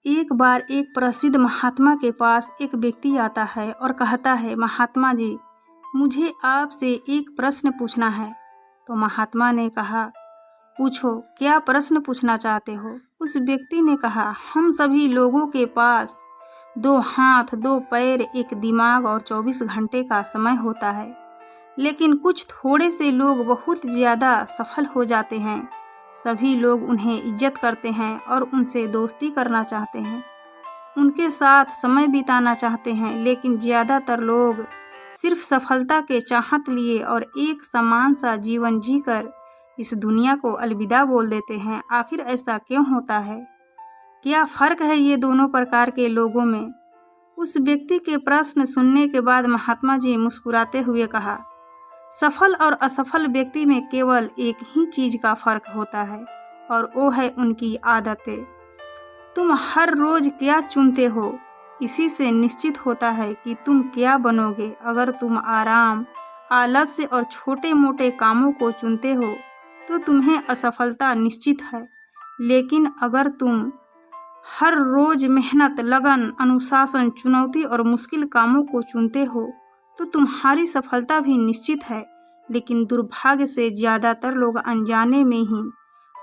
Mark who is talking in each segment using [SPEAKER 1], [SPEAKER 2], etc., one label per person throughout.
[SPEAKER 1] एक बार एक प्रसिद्ध महात्मा के पास एक व्यक्ति आता है और कहता है, महात्मा जी, मुझे आपसे एक प्रश्न पूछना है। तो महात्मा ने कहा, पूछो, क्या प्रश्न पूछना चाहते हो? उस व्यक्ति ने कहा, हम सभी लोगों के पास 2 हाथ, 2 पैर, एक दिमाग और 24 घंटे का समय होता है, लेकिन कुछ थोड़े से लोग बहुत ज़्यादा सफल हो जाते हैं। सभी लोग उन्हें इज्जत करते हैं और उनसे दोस्ती करना चाहते हैं, उनके साथ समय बिताना चाहते हैं, लेकिन ज़्यादातर लोग सिर्फ सफलता के चाहत लिए और एक समान सा जीवन जीकर इस दुनिया को अलविदा बोल देते हैं। आखिर ऐसा क्यों होता है? क्या फ़र्क है ये दोनों प्रकार के लोगों में? उस व्यक्ति के प्रश्न सुनने के बाद महात्मा जी मुस्कुराते हुए कहा, सफल और असफल व्यक्ति में केवल एक ही चीज़ का फ़र्क होता है और वो है उनकी आदतें। तुम हर रोज़ क्या चुनते हो, इसी से निश्चित होता है कि तुम क्या बनोगे। अगर तुम आराम, आलस्य और छोटे मोटे कामों को चुनते हो तो तुम्हें असफलता निश्चित है, लेकिन अगर तुम हर रोज़ मेहनत, लगन, अनुशासन, चुनौती और मुश्किल कामों को चुनते हो तो तुम्हारी सफलता भी निश्चित है। लेकिन दुर्भाग्य से ज़्यादातर लोग अनजाने में ही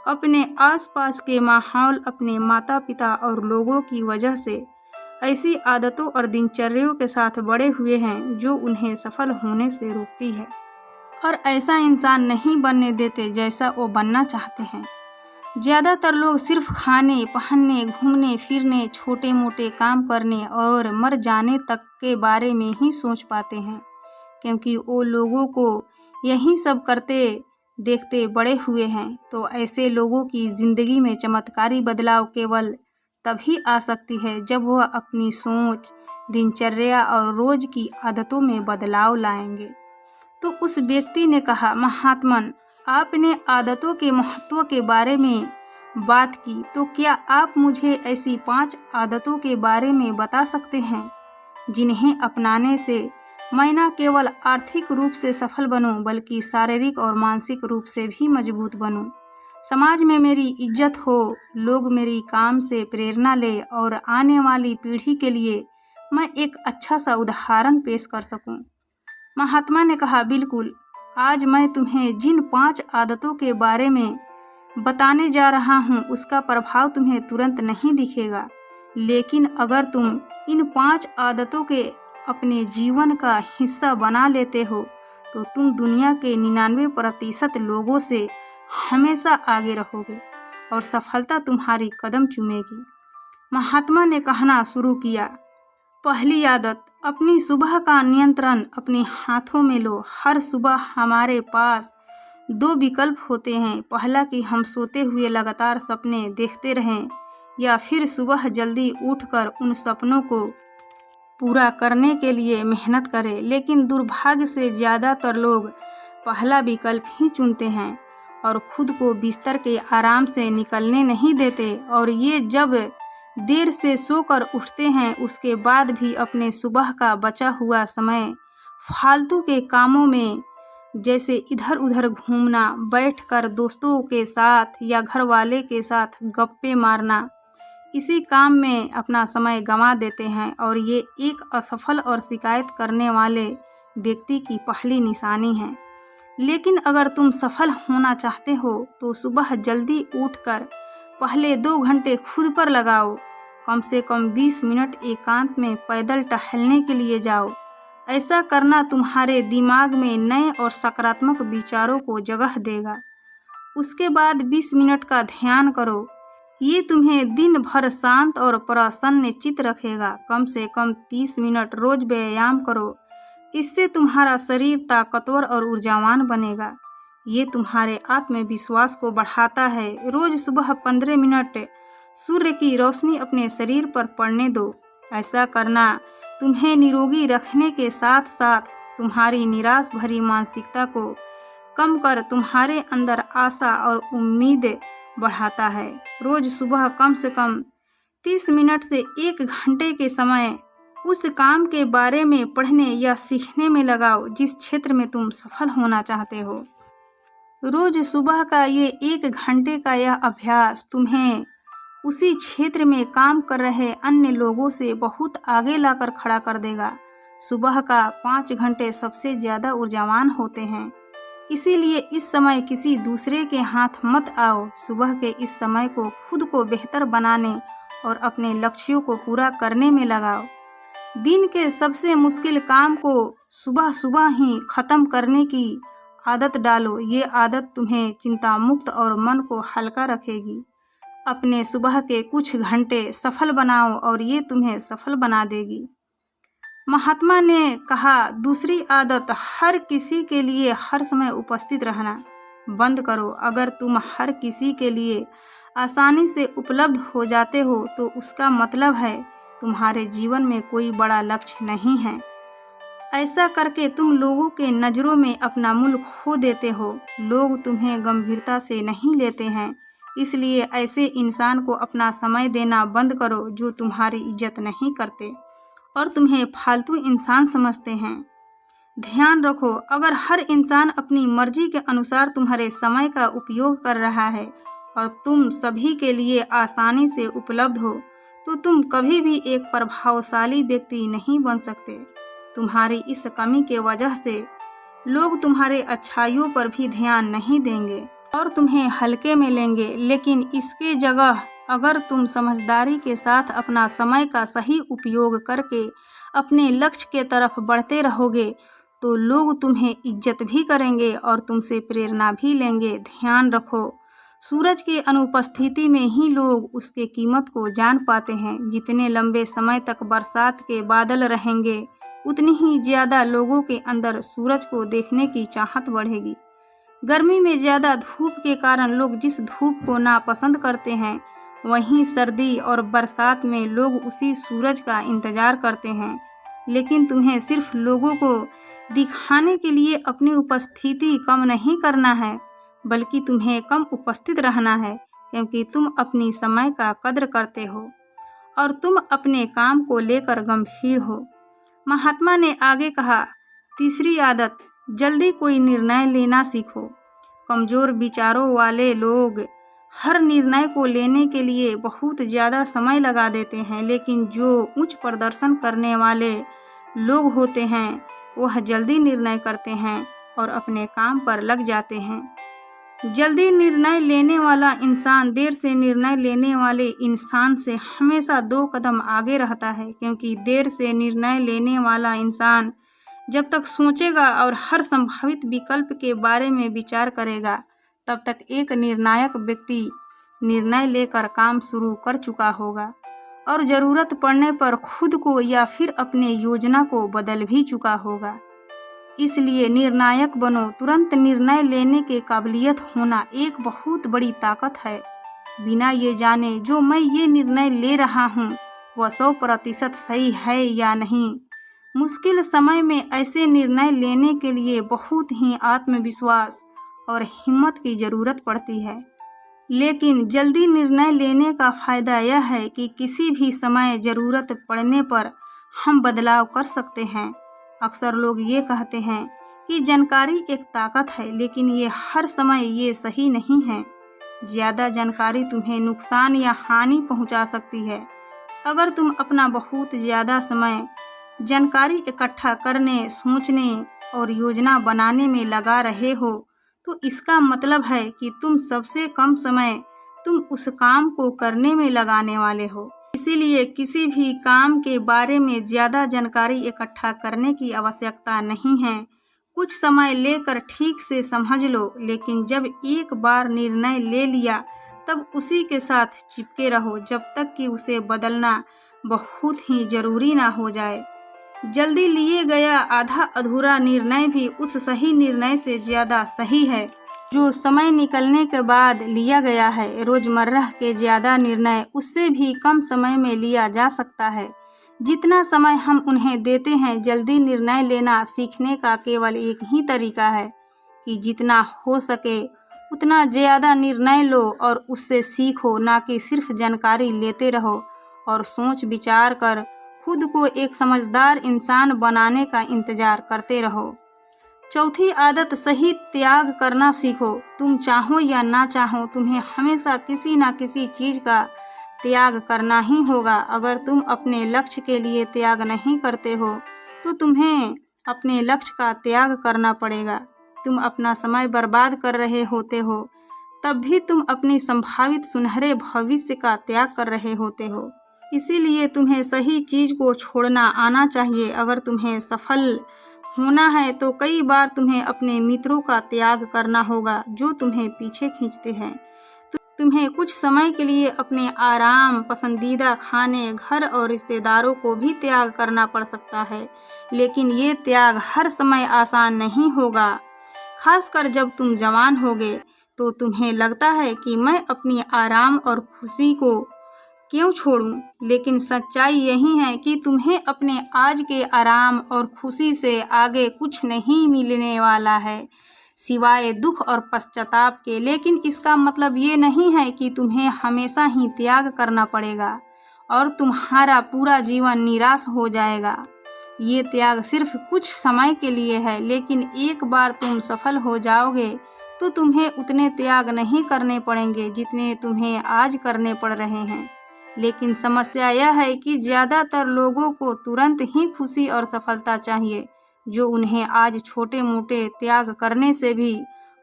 [SPEAKER 1] अपने आसपास के माहौल, अपने माता पिता और लोगों की वजह से ऐसी आदतों और दिनचर्याओं के साथ बड़े हुए हैं जो उन्हें सफल होने से रोकती है और ऐसा इंसान नहीं बनने देते जैसा वो बनना चाहते हैं। ज़्यादातर लोग सिर्फ खाने, पहनने, घूमने फिरने, छोटे मोटे काम करने और मर जाने तक के बारे में ही सोच पाते हैं, क्योंकि वो लोगों को यही सब करते देखते बड़े हुए हैं। तो ऐसे लोगों की ज़िंदगी में चमत्कारी बदलाव केवल तभी आ सकती है जब वह अपनी सोच, दिनचर्या और रोज़ की आदतों में बदलाव लाएंगे। तो उस व्यक्ति ने कहा, महात्मन, आपने आदतों के महत्व के बारे में बात की, तो क्या आप मुझे ऐसी 5 आदतों के बारे में बता सकते हैं जिन्हें अपनाने से मैं न केवल आर्थिक रूप से सफल बनूं, बल्कि शारीरिक और मानसिक रूप से भी मजबूत बनूं, समाज में मेरी इज्जत हो, लोग मेरी काम से प्रेरणा ले और आने वाली पीढ़ी के लिए मैं एक अच्छा सा उदाहरण पेश कर सकूं। महात्मा ने कहा, बिल्कुल, आज मैं तुम्हें जिन 5 आदतों के बारे में बताने जा रहा हूँ उसका प्रभाव तुम्हें तुरंत नहीं दिखेगा, लेकिन अगर तुम इन 5 आदतों के अपने जीवन का हिस्सा बना लेते हो तो तुम दुनिया के 99% लोगों से हमेशा आगे रहोगे और सफलता तुम्हारी कदम चूमेगी। महात्मा ने कहना शुरू किया, पहली आदत, अपनी सुबह का नियंत्रण अपने हाथों में लो। हर सुबह हमारे पास 2 विकल्प होते हैं, पहला कि हम सोते हुए लगातार सपने देखते रहें या फिर सुबह जल्दी उठकर उन सपनों को पूरा करने के लिए मेहनत करें। लेकिन दुर्भाग्य से ज़्यादातर लोग पहला विकल्प ही चुनते हैं और खुद को बिस्तर के आराम से निकलने नहीं देते, और ये जब देर से सोकर उठते हैं उसके बाद भी अपने सुबह का बचा हुआ समय फालतू के कामों में, जैसे इधर उधर घूमना, बैठकर दोस्तों के साथ या घर वाले के साथ गप्पे मारना, इसी काम में अपना समय गंवा देते हैं। और ये एक असफल और शिकायत करने वाले व्यक्ति की पहली निशानी है। लेकिन अगर तुम सफल होना चाहते हो तो सुबह जल्दी उठकर पहले 2 घंटे खुद पर लगाओ। कम से कम 20 मिनट एकांत में पैदल टहलने के लिए जाओ। ऐसा करना तुम्हारे दिमाग में नए और सकारात्मक विचारों को जगह देगा। उसके बाद 20 मिनट का ध्यान करो। ये तुम्हें दिन भर शांत और प्रसन्न चित्त रखेगा। कम से कम 30 मिनट रोज व्यायाम करो। इससे तुम्हारा शरीर ताकतवर और ऊर्जावान बनेगा। ये तुम्हारे आत्मविश्वास को बढ़ाता है। रोज सुबह 15 मिनट सूर्य की रोशनी अपने शरीर पर पड़ने दो। ऐसा करना तुम्हें निरोगी रखने के साथ साथ तुम्हारी निराश भरी मानसिकता को कम कर तुम्हारे अंदर आशा और उम्मीद बढ़ाता है। रोज सुबह कम से कम 30 मिनट से 1 घंटे के समय उस काम के बारे में पढ़ने या सीखने में लगाओ जिस क्षेत्र में तुम सफल होना चाहते हो। रोज सुबह का ये 1 घंटे का यह अभ्यास तुम्हें उसी क्षेत्र में काम कर रहे अन्य लोगों से बहुत आगे लाकर खड़ा कर देगा। सुबह का 5 घंटे सबसे ज़्यादा ऊर्जावान होते हैं, इसीलिए इस समय किसी दूसरे के हाथ मत आओ। सुबह के इस समय को खुद को बेहतर बनाने और अपने लक्ष्यों को पूरा करने में लगाओ। दिन के सबसे मुश्किल काम को सुबह सुबह ही ख़त्म करने की आदत डालो। ये आदत तुम्हें चिंता मुक्त और मन को हल्का रखेगी। अपने सुबह के कुछ घंटे सफल बनाओ और ये तुम्हें सफल बना देगी। महात्मा ने कहा, दूसरी आदत, हर किसी के लिए हर समय उपस्थित रहना बंद करो। अगर तुम हर किसी के लिए आसानी से उपलब्ध हो जाते हो तो उसका मतलब है तुम्हारे जीवन में कोई बड़ा लक्ष्य नहीं है। ऐसा करके तुम लोगों के नज़रों में अपना मूल्य खो देते हो। लोग तुम्हें गंभीरता से नहीं लेते हैं, इसलिए ऐसे इंसान को अपना समय देना बंद करो जो तुम्हारी इज्जत नहीं करते और तुम्हें फालतू इंसान समझते हैं। ध्यान रखो, अगर हर इंसान अपनी मर्जी के अनुसार तुम्हारे समय का उपयोग कर रहा है और तुम सभी के लिए आसानी से उपलब्ध हो तो तुम कभी भी एक प्रभावशाली व्यक्ति नहीं बन सकते। तुम्हारी इस कमी के वजह से लोग तुम्हारे अच्छाइयों पर भी ध्यान नहीं देंगे और तुम्हें हल्के में लेंगे। लेकिन इसके जगह अगर तुम समझदारी के साथ अपना समय का सही उपयोग करके अपने लक्ष्य के तरफ बढ़ते रहोगे तो लोग तुम्हें इज्जत भी करेंगे और तुमसे प्रेरणा भी लेंगे। ध्यान रखो, सूरज की अनुपस्थिति में ही लोग उसके कीमत को जान पाते हैं। जितने लंबे समय तक बरसात के बादल रहेंगे उतनी ही ज़्यादा लोगों के अंदर सूरज को देखने की चाहत बढ़ेगी। गर्मी में ज़्यादा धूप के कारण लोग जिस धूप को नापसंद करते हैं, वहीं सर्दी और बरसात में लोग उसी सूरज का इंतज़ार करते हैं। लेकिन तुम्हें सिर्फ लोगों को दिखाने के लिए अपनी उपस्थिति कम नहीं करना है, बल्कि तुम्हें कम उपस्थित रहना है, क्योंकि तुम अपनी समय का कद्र करते हो और तुम अपने काम को लेकर गंभीर हो। महात्मा ने आगे कहा, तीसरी आदत, जल्दी कोई निर्णय लेना सीखो। कमज़ोर विचारों वाले लोग हर निर्णय को लेने के लिए बहुत ज़्यादा समय लगा देते हैं, लेकिन जो उच्च प्रदर्शन करने वाले लोग होते हैं वह जल्दी निर्णय करते हैं और अपने काम पर लग जाते हैं। जल्दी निर्णय लेने वाला इंसान देर से निर्णय लेने वाले इंसान से हमेशा 2 कदम आगे रहता है, क्योंकि देर से निर्णय लेने वाला इंसान जब तक सोचेगा और हर संभावित विकल्प के बारे में विचार करेगा तब तक एक निर्णायक व्यक्ति निर्णय लेकर काम शुरू कर चुका होगा और ज़रूरत पड़ने पर खुद को या फिर अपने योजना को बदल भी चुका होगा। इसलिए निर्णायक बनो। तुरंत निर्णय लेने के काबिलियत होना एक बहुत बड़ी ताकत है। बिना ये जाने जो मैं ये निर्णय ले रहा हूँ वह 100% सही है या नहीं। मुश्किल समय में ऐसे निर्णय लेने के लिए बहुत ही आत्मविश्वास और हिम्मत की ज़रूरत पड़ती है। लेकिन जल्दी निर्णय लेने का फ़ायदा यह है कि किसी भी समय ज़रूरत पड़ने पर हम बदलाव कर सकते हैं। अक्सर लोग ये कहते हैं कि जानकारी एक ताकत है, लेकिन ये हर समय ये सही नहीं है। ज़्यादा जानकारी तुम्हें नुकसान या हानि पहुंचा सकती है। अगर तुम अपना बहुत ज़्यादा समय जानकारी इकट्ठा करने, सोचने और योजना बनाने में लगा रहे हो तो इसका मतलब है कि तुम सबसे कम समय तुम उस काम को करने में लगाने वाले हो। इसीलिए किसी भी काम के बारे में ज़्यादा जानकारी इकट्ठा करने की आवश्यकता नहीं है। कुछ समय लेकर ठीक से समझ लो, लेकिन जब एक बार निर्णय ले लिया तब उसी के साथ चिपके रहो जब तक कि उसे बदलना बहुत ही ज़रूरी ना हो जाए। जल्दी लिए गया आधा अधूरा निर्णय भी उस सही निर्णय से ज़्यादा सही है जो समय निकलने के बाद लिया गया है। रोज़मर्रा के ज़्यादा निर्णय उससे भी कम समय में लिया जा सकता है जितना समय हम उन्हें देते हैं। जल्दी निर्णय लेना सीखने का केवल एक ही तरीका है कि जितना हो सके उतना ज़्यादा निर्णय लो और उससे सीखो, ना कि सिर्फ जानकारी लेते रहो और सोच विचार कर खुद को एक समझदार इंसान बनाने का इंतज़ार करते रहो। चौथी आदत, सही त्याग करना सीखो। तुम चाहो या ना चाहो तुम्हें हमेशा किसी ना किसी चीज़ का त्याग करना ही होगा। अगर तुम अपने लक्ष्य के लिए त्याग नहीं करते हो तो तुम्हें अपने लक्ष्य का त्याग करना पड़ेगा। तुम अपना समय बर्बाद कर रहे होते हो, तब भी तुम अपनी संभावित सुनहरे भविष्य का त्याग कर रहे होते हो। इसीलिए तुम्हें सही चीज़ को छोड़ना आना चाहिए। अगर तुम्हें सफल होना है तो कई बार तुम्हें अपने मित्रों का त्याग करना होगा जो तुम्हें पीछे खींचते हैं। तुम्हें कुछ समय के लिए अपने आराम, पसंदीदा खाने, घर और रिश्तेदारों को भी त्याग करना पड़ सकता है, लेकिन ये त्याग हर समय आसान नहीं होगा। खासकर जब तुम जवान होगे तो तुम्हें लगता है कि मैं अपनी आराम और खुशी को क्यों छोड़ूं, लेकिन सच्चाई यही है कि तुम्हें अपने आज के आराम और खुशी से आगे कुछ नहीं मिलने वाला है सिवाय दुख और पश्चाताप के। लेकिन इसका मतलब ये नहीं है कि तुम्हें हमेशा ही त्याग करना पड़ेगा और तुम्हारा पूरा जीवन निराश हो जाएगा। ये त्याग सिर्फ कुछ समय के लिए है, लेकिन एक बार तुम सफल हो जाओगे तो तुम्हें उतने त्याग नहीं करने पड़ेंगे जितने तुम्हें आज करने पड़ रहे हैं। लेकिन समस्या यह है कि ज़्यादातर लोगों को तुरंत ही खुशी और सफलता चाहिए, जो उन्हें आज छोटे मोटे त्याग करने से भी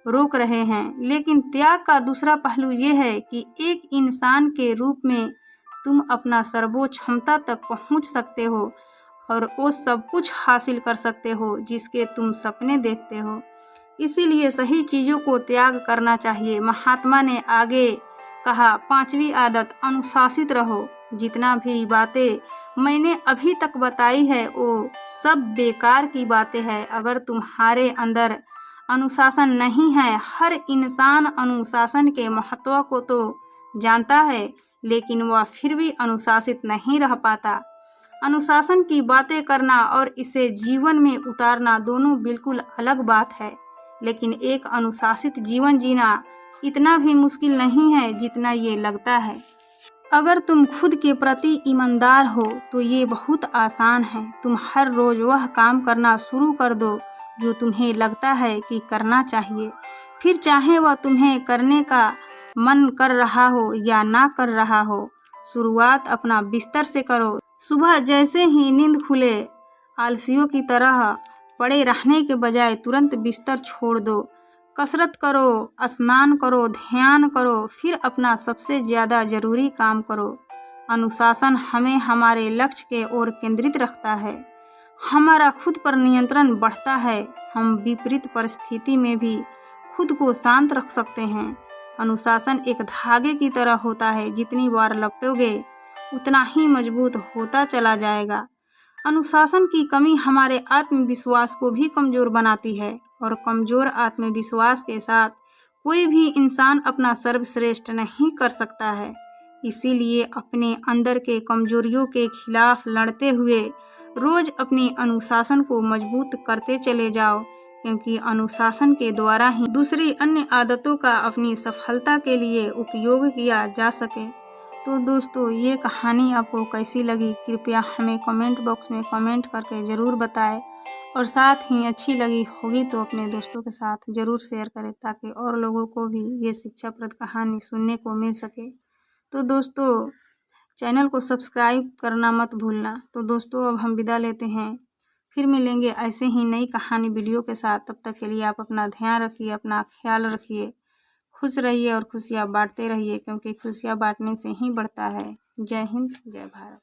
[SPEAKER 1] रोक रहे हैं। लेकिन त्याग का दूसरा पहलू ये है कि एक इंसान के रूप में तुम अपना सर्वोच्च क्षमता तक पहुंच सकते हो और वो सब कुछ हासिल कर सकते हो जिसके तुम सपने देखते हो। इसीलिए सही चीज़ों को त्याग करना चाहिए। महात्मा ने आगे कहा, 5वीं आदत, अनुशासित रहो। जितना भी बातें मैंने अभी तक बताई है वो सब बेकार की बातें हैं अगर तुम्हारे अंदर अनुशासन नहीं है। हर इंसान अनुशासन के महत्व को तो जानता है, लेकिन वह फिर भी अनुशासित नहीं रह पाता। अनुशासन की बातें करना और इसे जीवन में उतारना दोनों बिल्कुल अलग बात है, लेकिन एक अनुशासित जीवन जीना इतना भी मुश्किल नहीं है जितना ये लगता है। अगर तुम खुद के प्रति ईमानदार हो तो ये बहुत आसान है। तुम हर रोज़ वह काम करना शुरू कर दो जो तुम्हें लगता है कि करना चाहिए, फिर चाहे वह तुम्हें करने का मन कर रहा हो या ना कर रहा हो। शुरुआत अपना बिस्तर से करो। सुबह जैसे ही नींद खुले आलसियों की तरह पड़े रहने के बजाय तुरंत बिस्तर छोड़ दो। कसरत करो, स्नान करो, ध्यान करो, फिर अपना सबसे ज़्यादा ज़रूरी काम करो। अनुशासन हमें हमारे लक्ष्य के ओर केंद्रित रखता है। हमारा खुद पर नियंत्रण बढ़ता है। हम विपरीत परिस्थिति में भी खुद को शांत रख सकते हैं। अनुशासन एक धागे की तरह होता है, जितनी बार लपटोगे उतना ही मजबूत होता चला जाएगा। अनुशासन की कमी हमारे आत्मविश्वास को भी कमज़ोर बनाती है और कमज़ोर आत्मविश्वास के साथ कोई भी इंसान अपना सर्वश्रेष्ठ नहीं कर सकता है। इसीलिए अपने अंदर के कमजोरियों के खिलाफ लड़ते हुए रोज़ अपने अनुशासन को मजबूत करते चले जाओ, क्योंकि अनुशासन के द्वारा ही दूसरी अन्य आदतों का अपनी सफलता के लिए उपयोग किया जा सके। तो दोस्तों, ये कहानी आपको कैसी लगी कृपया हमें कमेंट बॉक्स में कमेंट करके ज़रूर बताएं, और साथ ही अच्छी लगी होगी तो अपने दोस्तों के साथ ज़रूर शेयर करें ताकि और लोगों को भी ये शिक्षाप्रद कहानी सुनने को मिल सके। तो दोस्तों, चैनल को सब्सक्राइब करना मत भूलना। तो दोस्तों, अब हम विदा लेते हैं, फिर मिलेंगे ऐसे ही नई कहानी वीडियो के साथ। तब तक के लिए आप अपना ध्यान रखिए, अपना ख्याल रखिए, खुश रहिए और खुशियाँ बांटते रहिए, क्योंकि खुशियाँ बांटने से ही बढ़ता है। जय हिंद, जय भारत।